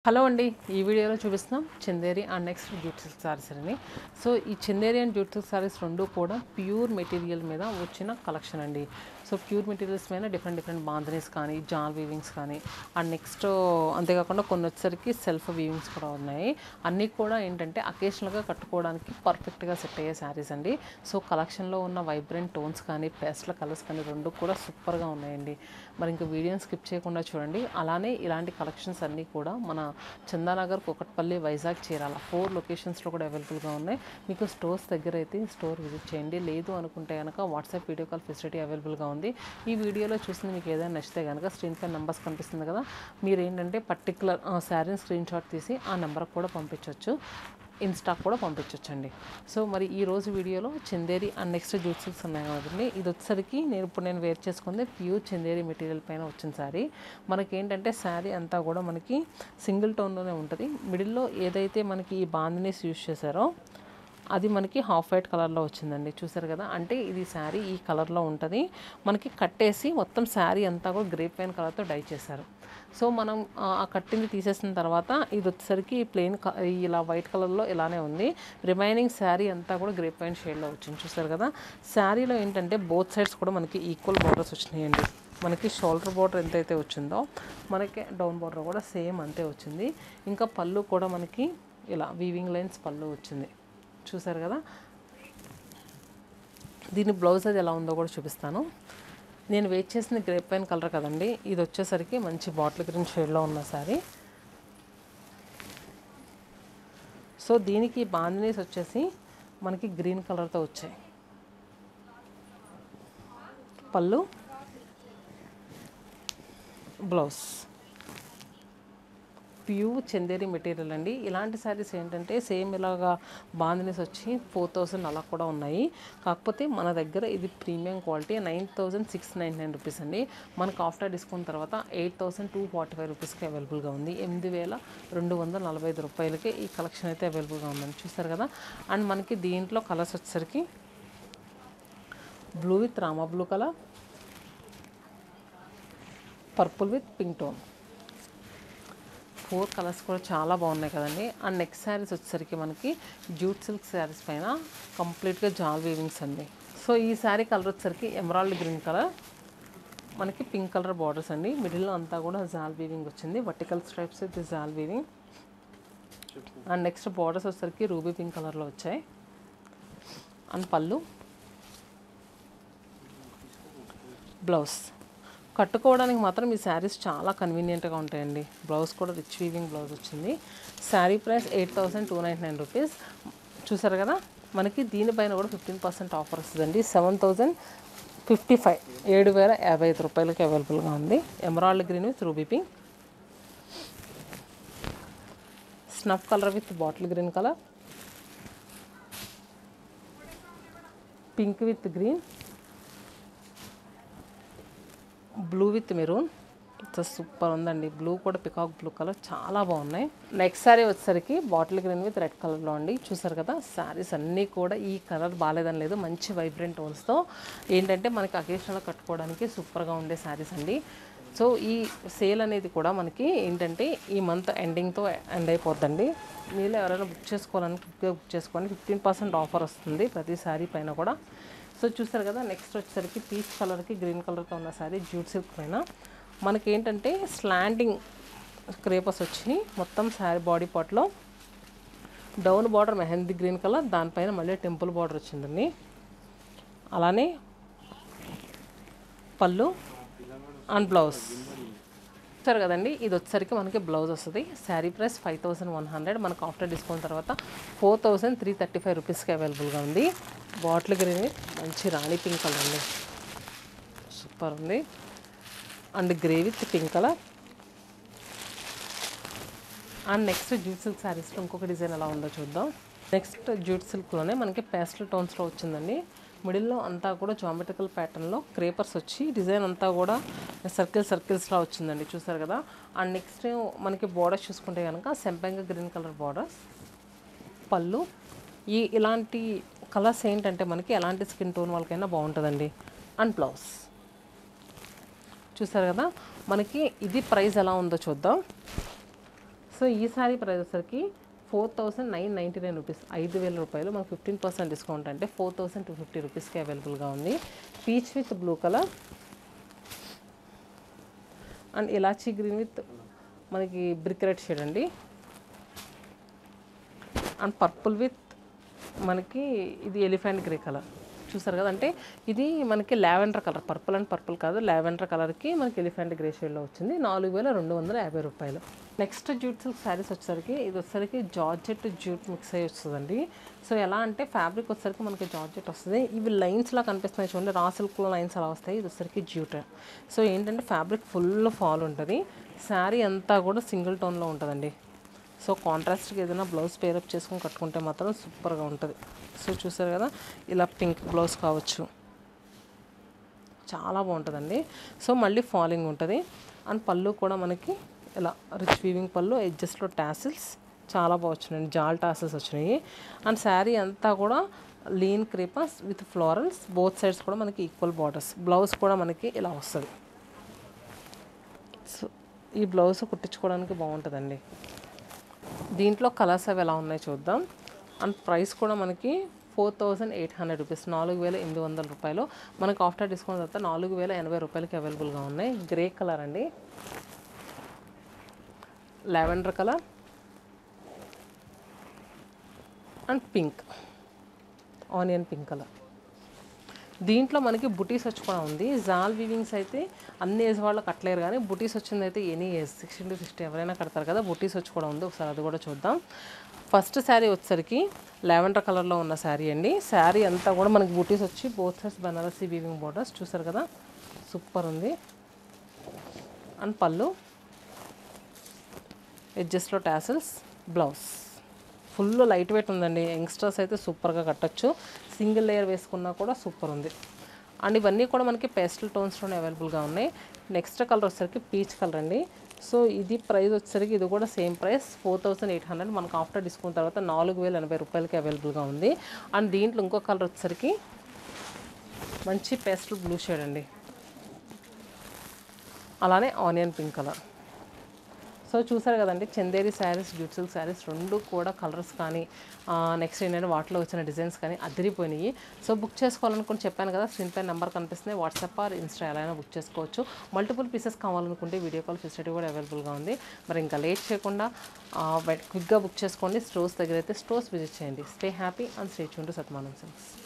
Hello అండి, ఈ వీడియోలో చూపిస్తున్నాం Chanderi and next jute silk saris అని. సో ఈ Chanderi and jute silk saris రెండు కూడా ప్యూర్ మెటీరియల్ మీద వచ్చిన కలెక్షన్ అండి. సో ప్యూర్ మెటీరియల్స్ మీద డిఫరెంట్ బాంధనీస్ కానీ జాల్ వీవింగ్స్ కానీ అండ్ నెక్స్ట్ అంతేకాకుండా కొన్ని వచ్చేసరికి సెల్ఫ్ వీవింగ్స్ కూడా ఉన్నాయి. అన్నీ కూడా ఏంటంటే అకేషనల్గా కట్టుకోవడానికి పర్ఫెక్ట్గా సెట్ అయ్యే శారీస్ అండి. సో కలెక్షన్లో ఉన్న వైబ్రెంట్ టోన్స్ కానీ పేస్టల్ కలర్స్ కానీ రెండు కూడా సూపర్గా ఉన్నాయండి. మరి ఇంకా వీడియోని స్కిప్ చేయకుండా చూడండి. అలానే ఇలాంటి కలెక్షన్స్ అన్నీ కూడా మన చందానగర్, కూకట్పల్లి, వైజాగ్, చీరాల 4 లొకేషన్స్లో కూడా అవైలబుల్గా ఉన్నాయి. మీకు స్టోర్స్ దగ్గర అయితే స్టోర్ విజిట్ చేయండి. లేదు అనుకుంటే కనుక వాట్సాప్ వీడియో కాల్ ఫెసిలిటీ అవైలబుల్గా ఉంది. ఈ వీడియోలో చూసింది మీకు ఏదైనా నచ్చితే కనుక స్క్రీన్ పై నెంబర్స్ కనిపిస్తుంది కదా, మీరు ఏంటంటే పర్టికులర్ శారీని స్క్రీన్ షాట్ తీసి ఆ నెంబర్కి కూడా పంపించవచ్చు, ఇన్స్టాక్ కూడా పంపించవచ్చండి. సో మరి ఈరోజు వీడియోలో Chanderi and next jute silks ఉన్నాయి కదండి. ఇది వచ్చేసరికి నేను వేర్ చేసుకుంది ప్యూర్ చందేరి మెటీరియల్ పైన వచ్చిన శారీ. మనకి ఏంటంటే శారీ అంతా కూడా మనకి సింగిల్ టోన్లోనే ఉంటుంది. మిడిల్లో ఏదైతే మనకి ఈ బాందినీస్ యూజ్ చేశారో అది మనకి హాఫ్ వైట్ కలర్లో వచ్చిందండి. చూసారు కదా, అంటే ఇది శారీ ఈ కలర్లో ఉంటుంది. మనకి కట్టేసి మొత్తం శారీ అంతా కూడా గ్రేప్ వైన్ కలర్తో డై చేశారు. సో మనం ఆ కట్టింది తీసేసిన తర్వాత ఇది వచ్చేసరికి ప్లెయిన్ ఇలా వైట్ కలర్లో ఇలానే ఉంది. రిమైనింగ్ శారీ అంతా కూడా గ్రేప్ వైన్ షేడ్లో వచ్చింది. చూసారు కదా, శారీలో ఏంటంటే బోత్ సైడ్స్ కూడా మనకి ఈక్వల్ బార్డర్స్ వచ్చినాయండి. మనకి షోల్డర్ బార్డర్ ఎంతైతే వచ్చిందో మనకి డౌన్ బార్డర్ కూడా సేమ్ అంతే వచ్చింది. ఇంకా పళ్ళు కూడా మనకి ఇలా వీవింగ్ లైన్స్ పళ్ళు వచ్చింది. చూసారు కదా, దీని బ్లౌజ్ అది ఎలా ఉందో కూడా చూపిస్తాను. నేను వెయిట్ చేసిన గ్రేప్ వైన్ కలర్ కదండి, ఇది వచ్చేసరికి మంచి బాటిల్ గ్రీన్ షేడ్లో ఉన్న శారీ. సో దీనికి బాందినీస్ వచ్చేసి మనకి గ్రీన్ కలర్తో వచ్చాయి. పళ్ళు, బ్లౌజ్ ప్యూర్ చందేరి మెటీరియల్ అండి. ఇలాంటి శారీస్ ఏంటంటే సేమ్ ఇలాగా బాందినీస్ వచ్చి 4000 అలా కూడా ఉన్నాయి. కాకపోతే మన దగ్గర ఇది ప్రీమియం క్వాలిటీ 9699 రూపీస్ అండి. మనకు ఆఫ్టర్ డిస్కౌంట్ తర్వాత 8245 రూపీస్కి అవైలబుల్గా ఉంది. 8245 రూపాయలకి ఈ కలెక్షన్ అయితే అవైలబుల్గా ఉందండి. చూస్తారు కదా, అండ్ మనకి దీంట్లో కలర్స్ వచ్చేసరికి blue with Rama blue colour, purple with pink tone, 4 colours కూడా చాలా బాగున్నాయి కదండి. అండ్ నెక్స్ట్ శారీస్ వచ్చేసరికి మనకి జూట్ సిల్క్ శారీస్ పైన కంప్లీట్గా జాల్ వీవింగ్స్ అండి. సో ఈ శారీ కలర్ వచ్చేసరికి ఎమరాల్డ్ గ్రీన్ కలర్, మనకి పింక్ కలర్ బార్డర్స్ అండి. మిడిల్లో అంతా కూడా జాల్ వీవింగ్ వచ్చింది, vertical stripes with jaal weaving. And next borders వచ్చేసరికి రూబీ పింక్ కలర్లో వచ్చాయి. అండ్ పళ్ళు, బ్లౌజ్. కట్టుకోవడానికి మాత్రం ఈ శారీస్ చాలా కన్వీనియంట్గా ఉంటాయండి. బ్లౌజ్ కూడా రిచ్ వీవింగ్ బ్లౌజ్ వచ్చింది. Sari price 8299 rupees. చూసారు కదా, మనకి దీనిపైన కూడా 15% ఆఫర్ వస్తుందండి. 7055 7055 రూపాయలకి అవైలబుల్గా ఉంది. Emerald green with ruby pink, snuff colour with bottle green colour, pink with green, blue with maroon. Super ఉందండి. బ్లూ కూడా పికాక్ బ్లూ కలర్ చాలా బాగున్నాయి. నెక్స్ట్ శారీ వచ్చేసరికి బాటిల్ గ్రీన్ విత్ రెడ్ కలర్లో అండి. చూసారు కదా, శారీస్ అన్నీ కూడా ఈ కలర్ బాగాలేదని లేదు, మంచి వైబ్రెంట్ టోన్స్తో ఏంటంటే మనకి అకేషన్లో కట్టుకోవడానికి సూపర్గా ఉండే శారీస్ అండి. సో ఈ సేల్ అనేది కూడా మనకి ఏంటంటే ఈ మంత్ ఎండింగ్తో ఎండ్ అయిపోద్దండి. మీరు ఎవరైనా బుక్ చేసుకోవాలని బుక్ చేసుకోండి. 15% ఆఫర్ వస్తుంది ప్రతి శారీ పైన కూడా. సో చూసారు కదా, నెక్స్ట్ వచ్చేసరికి పీచ్ కలర్కి గ్రీన్ కలర్తో ఉన్న శారీ జూట్ సిల్క్ పైన మనకి ఏంటంటే స్లాండింగ్ క్రేపర్స్ వచ్చి మొత్తం శారీ బాడీ పార్ట్లో down border mehndi green colour, దానిపైన మళ్ళీ టెంపుల్ బార్డర్ వచ్చిందండి. అలానే పళ్ళు అండ్ బ్లౌజ్. చూసారు కదండి, ఇది వచ్చేసరికి మనకి బ్లౌజ్ వస్తుంది. శారీ ప్రైస్ 5100, మనకు ఆఫ్టర్ డిస్కౌంట్ తర్వాత 4335 రూపీస్కి అవైలబుల్గా ఉంది. బాటిల్ గ్రీన్ మంచి రాణి పింక్ కలర్ అండి, సూపర్ ఉంది. And grey with pink colour. And next jute silk శారీస్లో ఇంకొక డిజైన్ ఎలా ఉందో చూద్దాం. నెక్స్ట్ జూట్ సిల్క్లోనే మనకి పేస్టల్ టోన్స్లో వచ్చిందండి. మిడిల్లో అంతా కూడా జామెట్రికల్ ప్యాటర్న్లో క్రేపర్స్ వచ్చి డిజైన్ అంతా కూడా సర్కిల్స్లా వచ్చిందండి. చూసారు కదా, అండ్ నెక్స్ట్ మనకి బార్డర్స్ చూసుకుంటే కనుక సెంపంగ గ్రీన్ కలర్ బార్డర్స్, పళ్ళు. ఇలాంటి కలర్స్ ఏంటంటే మనకి ఎలాంటి స్కిన్ టోన్ వాళ్ళకైనా బాగుంటుందండి. And blouse. చూసారు కదా, మనకి ఇది ప్రైస్ ఎలా ఉందో చూద్దాం. సో ఈ శారీ ప్రైస్ వచ్చరికి 4999 రూపీస్, 5000 రూపాయలు. మనకు 15% డిస్కౌంట్ అంటే 4250 రూపీస్కి అవైలబుల్గా ఉంది. Peach with blue colour and elaichi green with మనకి బ్రిక్ రెడ్ షేడ్ అండి. అండ్ పర్పుల్ విత్ మనకి ఇది ఎలిఫెంట్ గ్రే కలర్ చూసారు కదా. అంటే ఇది మనకి lavender colour, purple and purple కాదు, లావెండర్ కలర్కి మనకి ఎలిఫెంట్ గ్రే షేడ్లో వచ్చింది. 4250 రూపాయలు. నెక్స్ట్ జూట్ సిల్క్ శారీస్ వచ్చేసరికి ఇది వచ్చేసరికి జార్జెట్ జూట్ మిక్స్ అయ్యి వస్తుందండి. సో ఎలా అంటే ఫ్యాబ్రిక్ వచ్చేసరికి మనకి జార్జెట్ వస్తుంది. ఇవి లైన్స్లా కనిపిస్తున్నాయి చూడండి, రా సిల్క్లో లైన్స్ అలా వస్తాయి. ఇది వచ్చేసరికి జూట్. సో ఏంటంటే ఫ్యాబ్రిక్ ఫుల్ ఫాల్ ఉంటుంది. శారీ అంతా కూడా సింగిల్ టోన్లో ఉంటుందండి. సో కాంట్రాస్ట్కి ఏదైనా బ్లౌజ్ పేరప్ చేసుకొని కట్టుకుంటే మాత్రం సూపర్గా ఉంటుంది. సో చూసారు కదా, ఇలా పింక్ బ్లౌజ్ కావచ్చు, చాలా బాగుంటుందండి. సో మళ్ళీ ఫాలింగ్ ఉంటుంది. అండ్ పళ్ళు కూడా మనకి ఇలా రిచ్ వీవింగ్ పళ్ళు, ఎడ్జెస్లో టాసిల్స్ చాలా బాగా వచ్చినాయండి, జాల్ టాసిల్స్ వచ్చినాయి. అండ్ శారీ అంతా కూడా lean creepers with florals, both sides కూడా మనకి ఈక్వల్ బార్డర్స్. బ్లౌజ్ కూడా మనకి ఇలా వస్తుంది. సో ఈ బ్లౌజ్ కుట్టించుకోవడానికి బాగుంటుందండి. దీంట్లో కలర్స్ అవి ఎలా ఉన్నాయి చూద్దాం. అండ్ ప్రైస్ కూడా మనకి 4800 రూపీస్, 4800 రూపాయలు. మనకు ఆఫ్టర్ డిస్కౌంట్ తర్వాత 4080 రూపాయలకి అవైలబుల్గా ఉన్నాయి. గ్రే కలర్ అండి, lavender colour and pink, onion pink colour. దీంట్లో మనకి బుటీస్ వచ్చి కూడా ఉంది. జాల్ వీవింగ్స్ అయితే అన్ని ఏజ్ వాళ్ళు కట్టలేరు, కానీ బుటీస్ వచ్చింది అయితే ఎనీ ఏజ్ 60 to 60 ఎవరైనా కడతారు కదా. బుటీస్ వచ్చి కూడా ఉంది, ఒకసారి అది కూడా చూద్దాం. ఫస్ట్ శారీ వచ్చేసరికి లావెండర్ కలర్లో ఉన్న శారీ అండి. శారీ అంతా కూడా మనకి బుటీస్ వచ్చి both sides Banarasi weaving borders చూసారు కదా, సూపర్ ఉంది. అండ్ పళ్ళు, ఎడ్జెస్లో tassels, blouse full light weight ఉందండి. యంగ్స్టర్స్ అయితే సూపర్గా కట్టచ్చు, సింగిల్ లేయర్ వేసుకున్నా కూడా సూపర్ ఉంది. అండ్ ఇవన్నీ కూడా మనకి పేస్టల్ టోన్స్లోనే అవైలబుల్గా ఉన్నాయి. నెక్స్ట్ కలర్ వచ్చేసరికి పీచ్ కలర్ అండి. సో ఇది ప్రైస్ వచ్చేసరికి ఇది కూడా సేమ్ ప్రైస్ 4800, మనకు ఆఫ్టర్ డిస్కౌంట్ తర్వాత 4080 రూపాయలకి అవైలబుల్గా ఉంది. అండ్ దీంట్లో ఇంకో కలర్ వచ్చేసరికి మంచి పేస్టల్ బ్లూ షేడ్ అండి, అలానే ఆనియన్ పింక్ కలర్. సో చూసారు కదండి, చందేరి శారీస్, జూట్ సిల్క్ శారీస్ రెండు కూడా కలర్స్ కానీ నెక్స్ట్ ఏంటంటే వాటిలో వచ్చిన డిజైన్స్ కానీ అదిరిపోయినాయి. సో బుక్ చేసుకోవాలనుకుని చెప్పాను కదా, స్క్రీన్ పై నెంబర్ కనిపిస్తుంది. వాట్సాప్ ఆర్ ఇన్స్టా ఎలా అయినా బుక్ చేసుకోవచ్చు. మల్టిపుల్ పీసెస్ కావాలనుకుంటే వీడియో కాల్ ఫెసిలిటీ కూడా అవైలబుల్గా ఉంది. మరి ఇంకా లేట్ చేయకుండా క్విక్గా బుక్ చేసుకోండి. స్టోర్స్ దగ్గర అయితే స్టోర్స్ విజిట్ చేయండి. Stay happy and stay tune to సత్మానం silks.